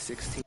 16.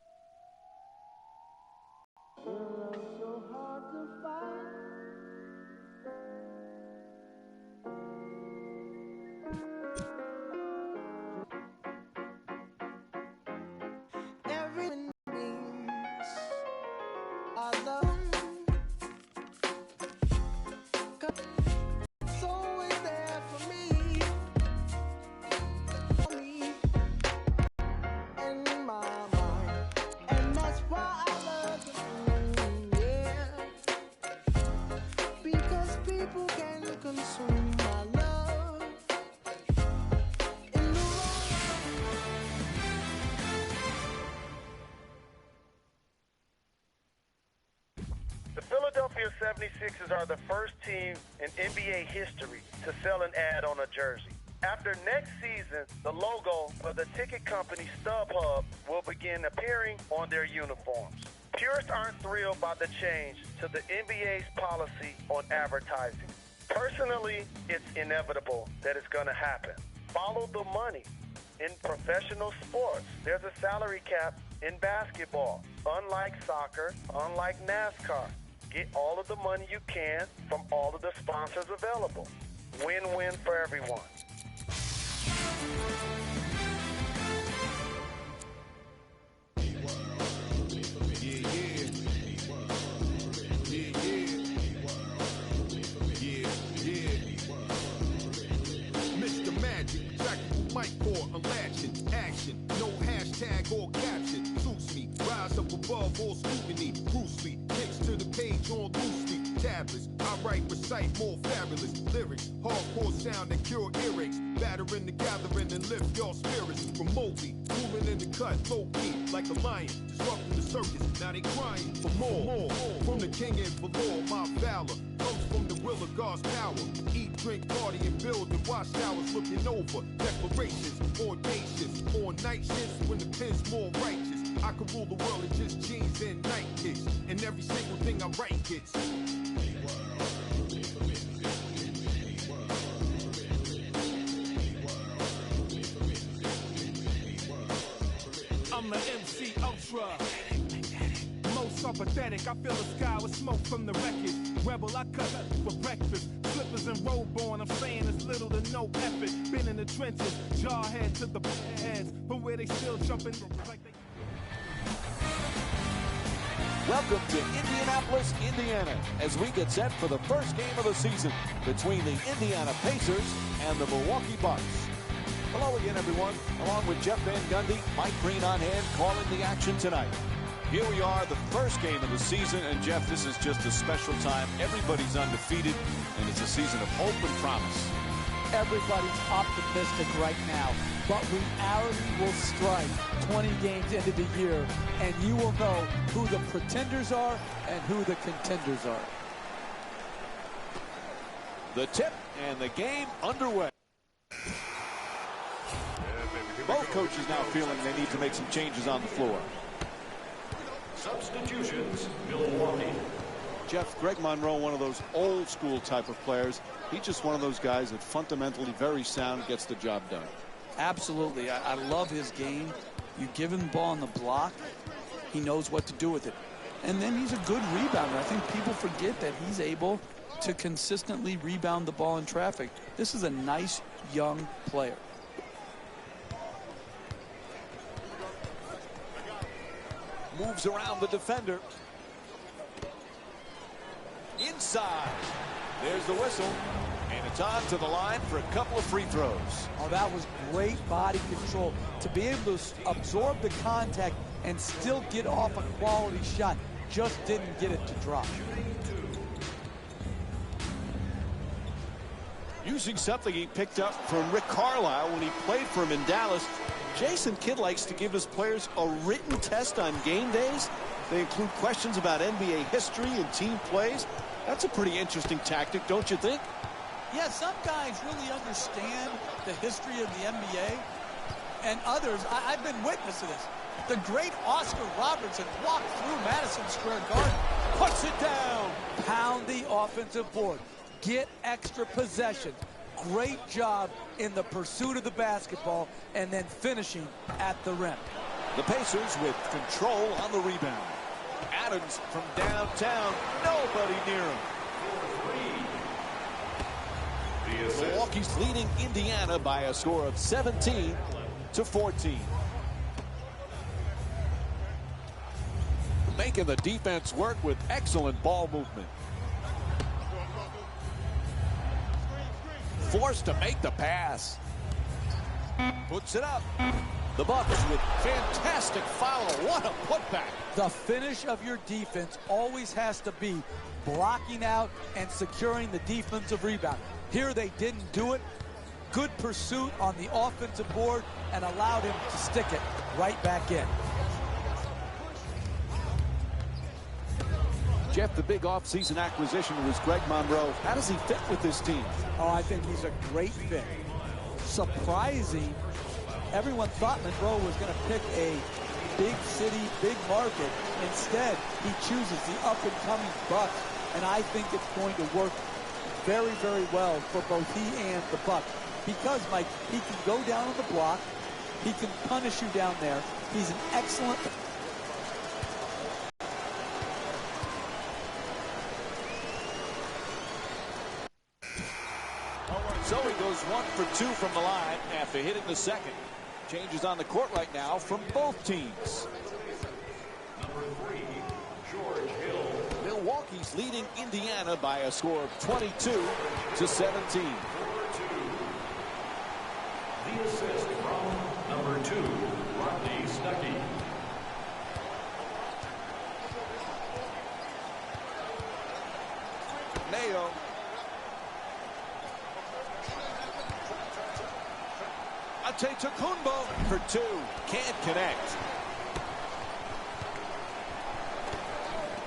The Philadelphia 76ers are the first team in NBA history to sell an ad on a jersey. After next season, the logo of the ticket company StubHub will begin appearing on their uniforms. Purists aren't thrilled by the change to the NBA's policy on advertising. Personally, it's inevitable that it's going to happen. Follow the money. In professional sports, there's a salary cap in basketball. Unlike soccer, unlike NASCAR, get all of the money you can from all of the sponsors available. Win-win for everyone. Mr. Magic, tactical mic for unlatching action. No hashtag or caption. Suits me, rise up above all scrutiny. Bruce Lee, kicks to the page on loosely. Tablets, I write, recite more fabulous lyrics. Hardcore sound that cure earaches. Battering the gathering and lift your spirits remotely. Moving in the cut, low key, like a lion. Disrupting the circus, now they crying for more. From the king and below, my valor comes from the will of God's power. Eat, drink, party, and build and watch towers looking over. Declarations, audacious. On night shifts when the pen's more righteous. I can rule the world in just jeans and night kicks. And every single thing I write hits. I'm the MC Ultra. Most are pathetic. I fill the sky with smoke from the wreckage. Rebel, I cut for breakfast. Slippers and robe on. I'm saying it's little to no effort. Been in the trenches. Jarhead to the heads. But where they still jumping like they... Welcome to Indianapolis, Indiana, as we get set for the first game of the season between the Indiana Pacers and the Milwaukee Bucks. Hello again, everyone. Along with Jeff Van Gundy, Mike Green on hand, calling the action tonight. Here we are, the first game of the season, and Jeff, this is just a special time. Everybody's undefeated, and it's a season of hope and promise. Everybody's optimistic right now, but reality will strike 20 games into the year, and you will know who the pretenders are and who the contenders are. The tip and the game underway. Both coaches now feeling they need to make some changes on the floor. Substitutions, Milwaukee. Jeff, Greg Monroe, one of those old school type of players. He's just one of those guys that fundamentally very sound, gets the job done. Absolutely. I love his game. You give him the ball on the block, he knows what to do with it. And then he's a good rebounder. I think people forget that he's able to consistently rebound the ball in traffic. This is a nice young player. Moves around the defender. Inside. There's the whistle. And it's on to the line for a couple of free throws. Oh, that was great body control. To be able to absorb the contact and still get off a quality shot. Just didn't get it to drop. Using something he picked up from Rick Carlisle when he played for him in Dallas, Jason Kidd likes to give his players a written test on game days. They include questions about NBA history and team plays. That's a pretty interesting tactic, don't you think? Yeah, some guys really understand the history of the NBA, and others, I've been witness to this. The great Oscar Robertson walked through Madison Square Garden, puts it down, pound the offensive board, get extra possession. Great job in the pursuit of the basketball and then finishing at the rim. The Pacers with control on the rebound. Adams from downtown. Nobody near him. Milwaukee's leading Indiana by a score of 17-14. Making the defense work with excellent ball movement. Forced to make the pass. Puts it up. The Bucks with fantastic follow. What a putback. The finish of your defense always has to be blocking out and securing the defensive rebound. Here they didn't do it. Good pursuit on the offensive board and allowed him to stick it right back in. Jeff, the big offseason acquisition was Greg Monroe. How does he fit with this team? Oh, I think he's a great fit. Surprising. Everyone thought Monroe was going to pick a big city, big market. Instead, he chooses the up-and-coming Bucks, and I think it's going to work very, very well for both he and the Bucks. Because, Mike, he can go down on the block. He can punish you down there. He's an excellent... So he goes 1 for 2 from the line after hitting the second. Changes on the court right now from both teams. Number 3, George Hill. Milwaukee's leading Indiana by a score of 22-17. The assist from number 2, Rodney Stuckey. Mayo. Antetokounmpo for 2. Can't connect.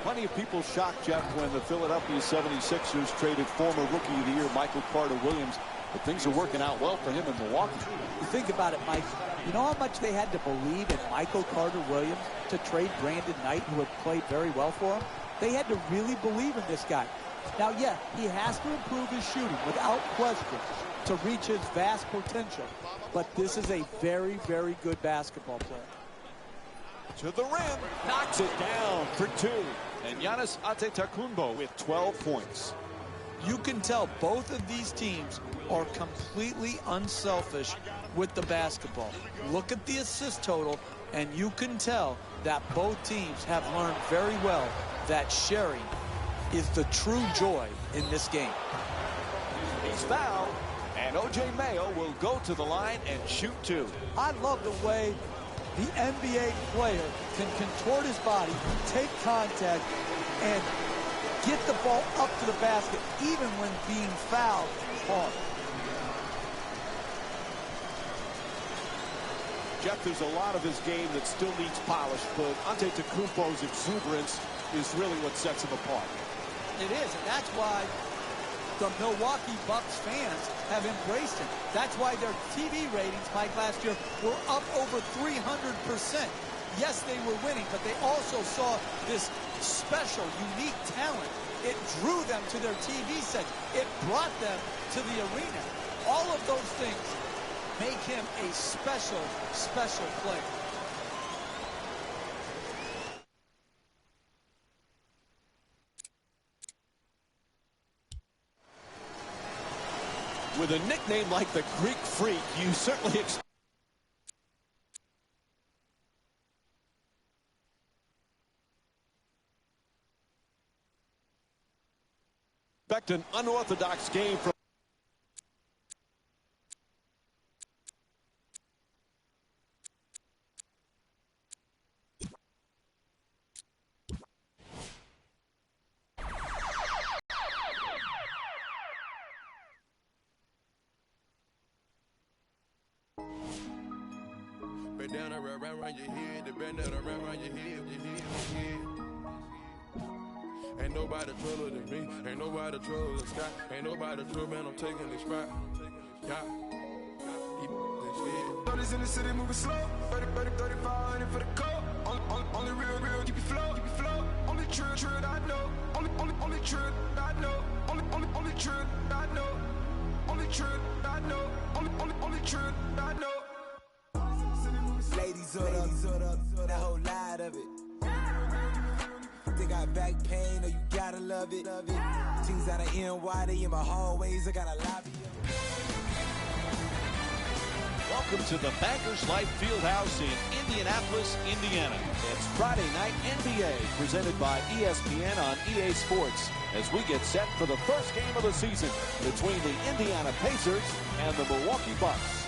Plenty of people shocked, Jeff, when the Philadelphia 76ers traded former Rookie of the Year Michael Carter-Williams. But things are working out well for him in Milwaukee. You think about it, Mike. You know how much they had to believe in Michael Carter-Williams to trade Brandon Knight, who had played very well for him? They had to really believe in this guy. Now, yeah, he has to improve his shooting without question to reach his vast potential. But this is a very, very good basketball player. To the rim, knocks it down for 2. And Giannis Antetokounmpo with 12 points. You can tell both of these teams are completely unselfish with the basketball. Look at the assist total, and you can tell that both teams have learned very well that sharing is the true joy in this game. He's fouled, and O.J. Mayo will go to the line and shoot 2. I love the way the NBA player can contort his body, take contact, and get the ball up to the basket, even when being fouled hard. Jeff, there's a lot of his game that still needs polish, but Antetokounmpo's exuberance is really what sets him apart. It is, and that's why the Milwaukee Bucks fans have embraced him. That's why their TV ratings, Mike, last year were up over 300%. Yes, they were winning, but they also saw this special, unique talent. It drew them to their TV set. It brought them to the arena. All of those things make him a special, special player. With a nickname like the Greek Freak, you certainly expect an unorthodox game from down around your head, the band that around your head, Ain't nobody truller than me, ain't nobody truller than Scott, ain't nobody truller, man, I'm taking this spot. Yeah. Thirties in the city moving slow, 3500 for the coat. Only real, keep it flow. Only true I know. Only true I know. Only true I know. Only true I know. Only true I know. Ladies, up. love it. They got back pain, or you gotta love it. Teams out of NY, they in my hallways, I gotta lobby. Welcome to the Bankers Life Fieldhouse in Indianapolis, Indiana. It's Friday night NBA presented by ESPN on EA Sports as we get set for the first game of the season between the Indiana Pacers and the Milwaukee Bucks.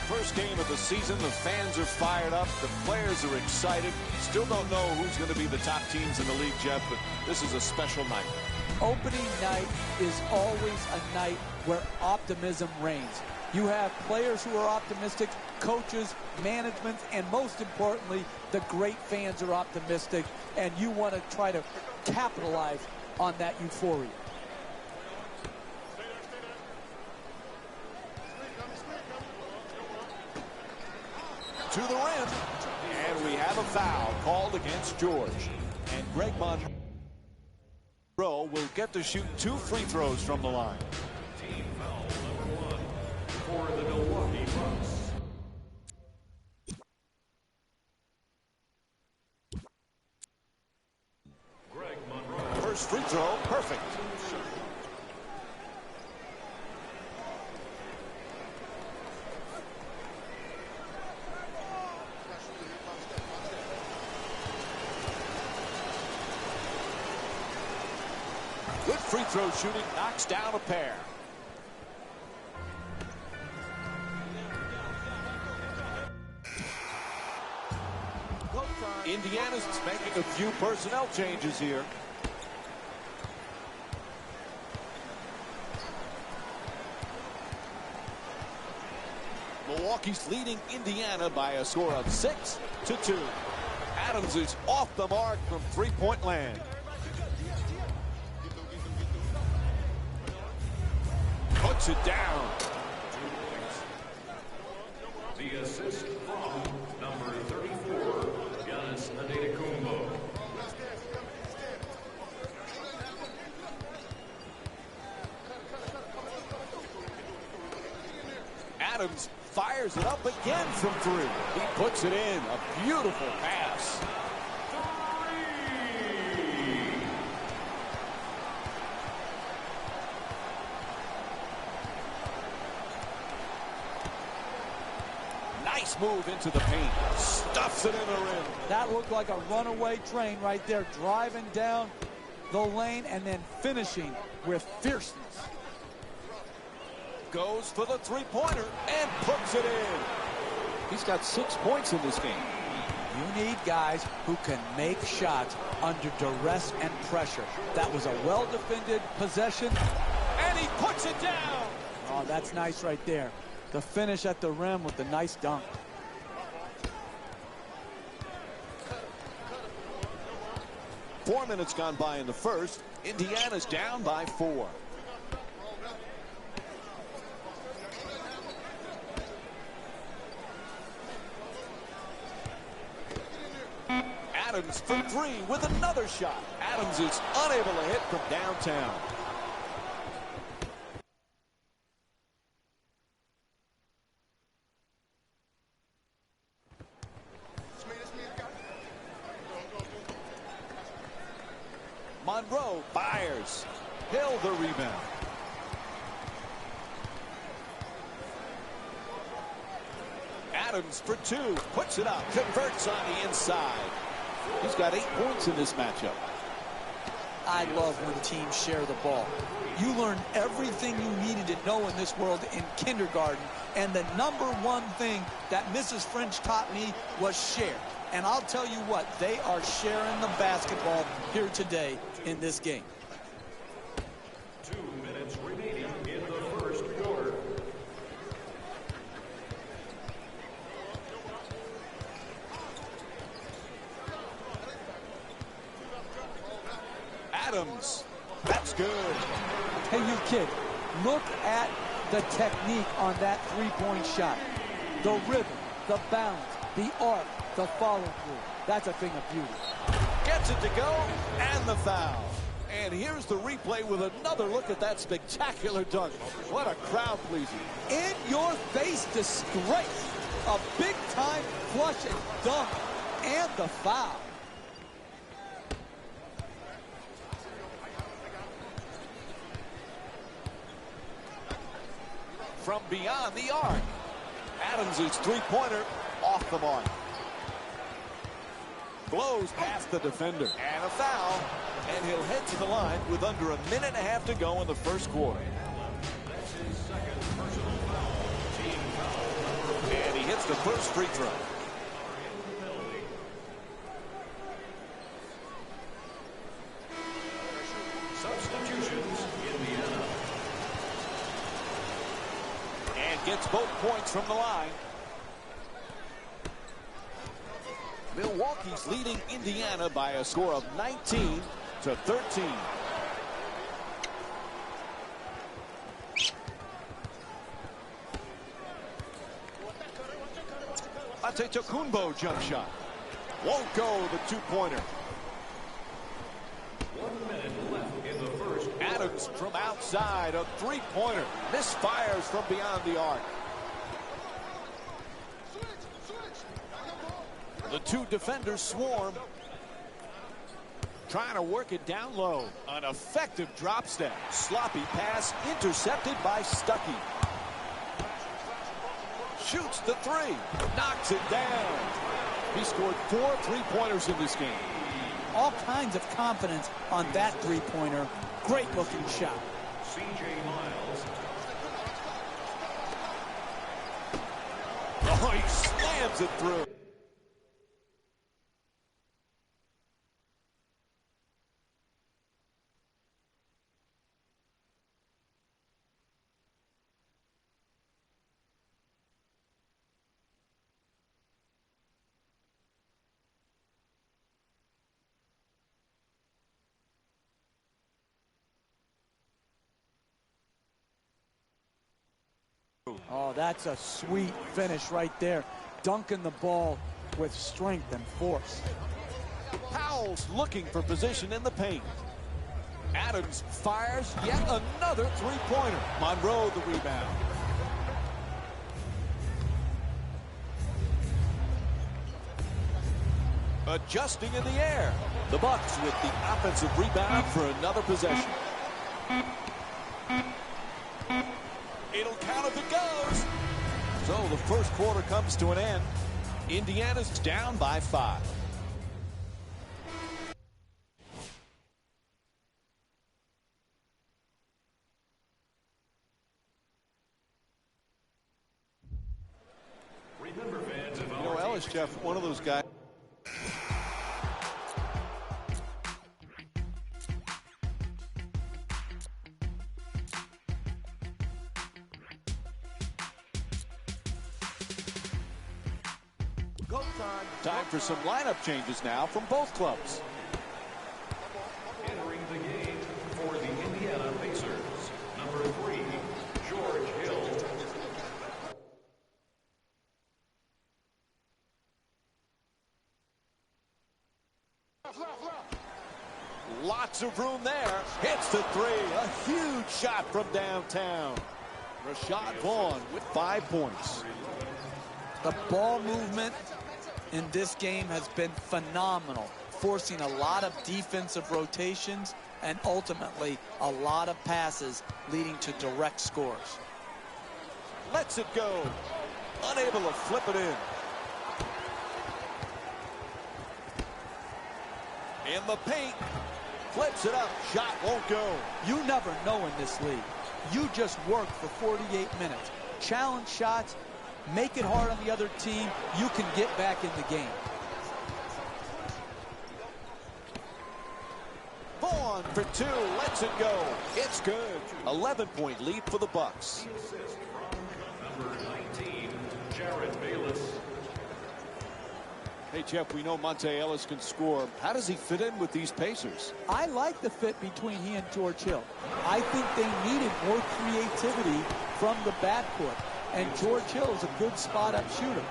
First game of the season, the fans are fired up, the players are excited. Still don't know who's going to be the top teams in the league, Jeff, but this is a special night. Opening night is always a night where optimism reigns. You have players who are optimistic, coaches, management, and most importantly, the great fans are optimistic, and you want to try to capitalize on that euphoria. To the rim, and we have a foul called against George. And Greg Monroe will get to shoot 2 free throws from the line. Team foul number 1 for the Milwaukee Bucks. Greg Monroe. First free throw, perfect. Good free throw shooting, knocks down a pair. Indiana's making a few personnel changes here. Milwaukee's leading Indiana by a score of 6-2. Adams is off the mark from three-point land. Puts it down. 2 points. The assist from number 34, Nane. Adams fires it up again from 3. He puts it in. A beautiful pass. Nice move into the paint. Stuffs it in the rim. That looked like a runaway train right there, driving down the lane and then finishing with fierceness. Goes for the three-pointer and puts it in. He's got 6 points in this game. You need guys who can make shots under duress and pressure. That was a well-defended possession. And he puts it down. Oh, that's nice right there. The finish at the rim with the nice dunk. Four minutes gone by in the first. Indiana's down by 4. Adams for 3 with another shot. Adams is unable to hit from downtown. Monroe fires. Hill the rebound. Adams for 2. Puts it up. Converts on the inside. He's got 8 points in this matchup. I love when teams share the ball. You learn everything you needed to know in this world in kindergarten. And the number one thing that Mrs. French taught me was share. And I'll tell you what, they are sharing the basketball here today in this game. 2 minutes remaining in the first quarter. Adams. That's good. Hey, you kid, look at the technique on that three-point shot. The rhythm, the bounce, the arc, the follow-through. That's a thing of beauty. Gets it to go, and the foul. And here's the replay with another look at that spectacular dunk. What a crowd pleaser. In-your-face disgrace. A big-time flush and dunk, and the foul. from beyond the arc. Adams' three-pointer off the mark. Blows past the defender. And a foul. And he'll head to the line with under a minute and a half to go in the first quarter. And he hits the first free throw. Substitutions, Indiana. And gets both points from the line. Milwaukee's leading Indiana by a score of 19-13. Antetokounmpo jump shot. Won't go, the two-pointer. 1 minute left in the first. Adams from outside, a three-pointer. Misfires from beyond the arc. The two defenders swarm. Trying to work it down low. An effective drop step. Sloppy pass intercepted by Stuckey. Shoots the three. Knocks it down. He scored 4 3-pointers in this game. All kinds of confidence on that three-pointer. Great looking shot. C.J. Miles. Oh, he slams it through. Oh, that's a sweet finish right there. Dunking the ball with strength and force. Powell's looking for position in the paint. Adams fires yet another three-pointer. Monroe the rebound. Adjusting in the air. The Bucks with the offensive rebound for another possession. It'll count if it goes. So the first quarter comes to an end. Indiana's down by 5. Remember, fans, if Ellis, Jeff, one of those guys. Time for some lineup changes now from both clubs. entering the game for the Indiana Pacers, number 3, George Hill. Lots of room there. Hits the three. A huge shot from downtown. Rashad Vaughn with 5 points. The ball movement in this game has been phenomenal, forcing a lot of defensive rotations and ultimately a lot of passes leading to direct scores. Lets it go. Unable to flip it in. In the paint. Flips it up. Shot won't go. You never know in this league. You just work for 48 minutes. Challenge shots. Make it hard on the other team. You can get back in the game. Vaughn for 2. Lets it go. It's good. 11-point lead for the Bucks. Assist from number 19, Jared Bayless. Hey, Jeff, we know Monte Ellis can score. How does he fit in with these Pacers? I like the fit between he and George Hill. I think they needed more creativity from the backcourt. And George Hill is a good spot-up shooter.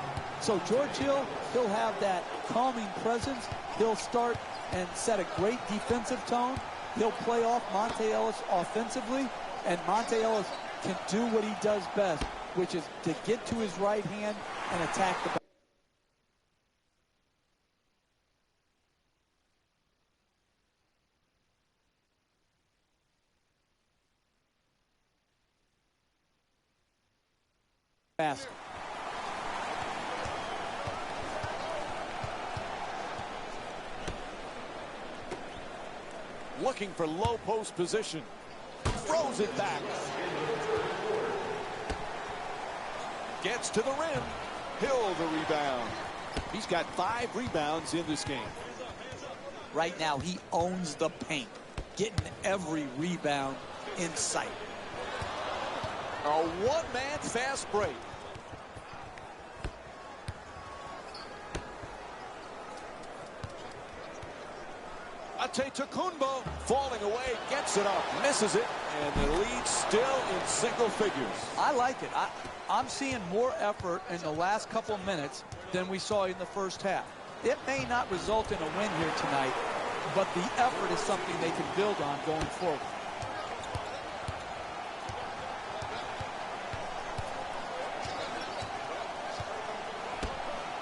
So George Hill, he'll have that calming presence. He'll start and set a great defensive tone. He'll play off Monte Ellis offensively. And Monte Ellis can do what he does best, which is to get to his right hand and attack the back. basket. Looking for low post position. Throws it back. Gets to the rim. Hill the rebound. He's got 5 rebounds in this game. Right now, he owns the paint, getting every rebound in sight. A one-man fast break. Antetokounmpo falling away, gets it up, misses it, and the lead still in single figures. I like it. I'm seeing more effort in the last couple minutes than we saw in the first half. It may not result in a win here tonight, but the effort is something they can build on going forward.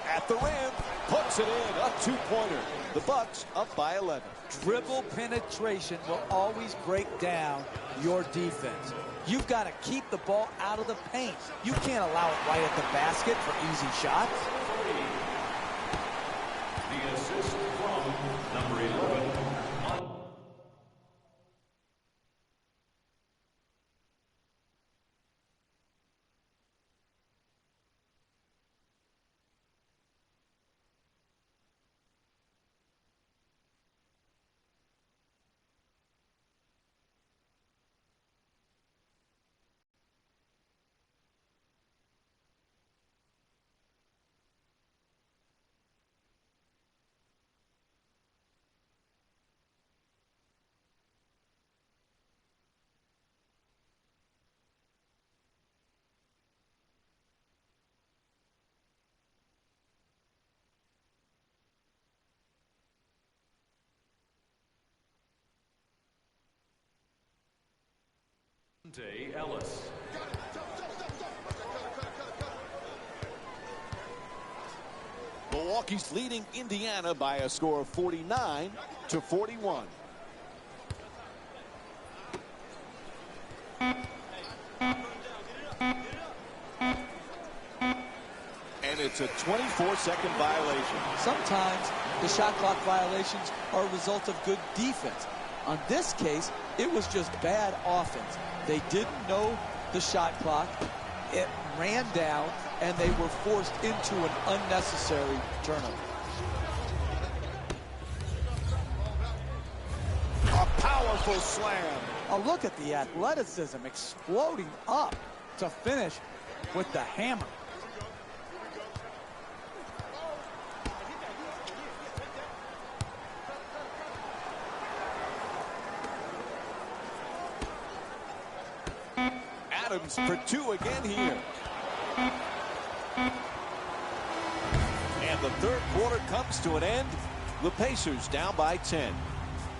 At the rim, puts it in, a two-pointer. The Bucks up by 11. Dribble penetration will always break down your defense. You've got to keep the ball out of the paint. You can't allow it right at the basket for easy shots. The assist from number 11. Ellis. Milwaukee's leading Indiana by a score of 49-41. And it's a 24-second violation. Sometimes the shot clock violations are a result of good defense. On this case, it was just bad offense. They didn't know the shot clock. It ran down, and they were forced into an unnecessary turnover. A powerful slam. Oh, look at the athleticism exploding up to finish with the hammer. Adams for 2 again here. And the third quarter comes to an end. The Pacers down by 10.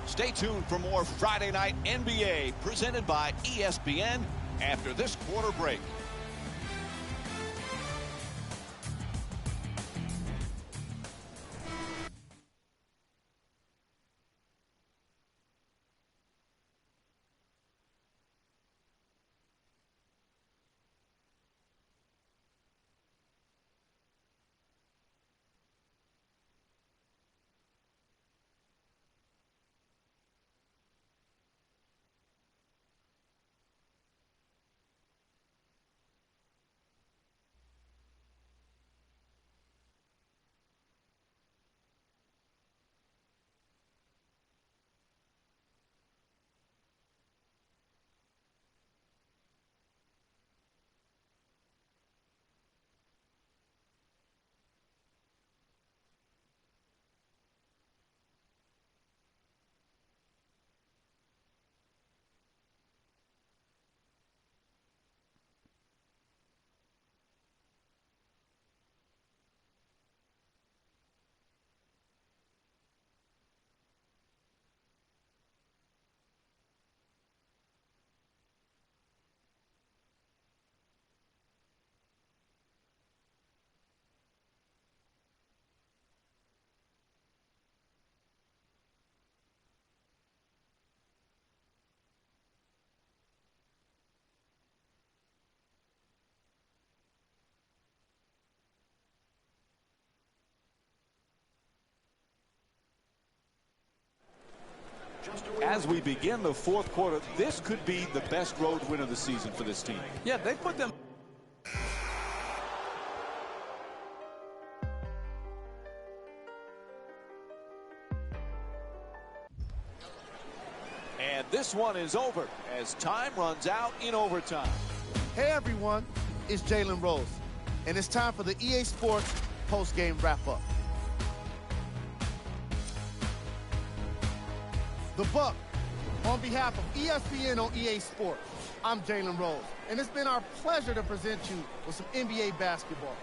Stay tuned for more Friday Night NBA presented by ESPN after this quarter break. As we begin the fourth quarter, this could be the best road win of the season for this team. Yeah, they put them. And this one is over as time runs out in overtime. Hey everyone, it's Jalen Rose, and it's time for the EA Sports post-game wrap-up. The Buck, on behalf of ESPN on EA Sports, I'm Jalen Rose, and it's been our pleasure to present you with some NBA basketball.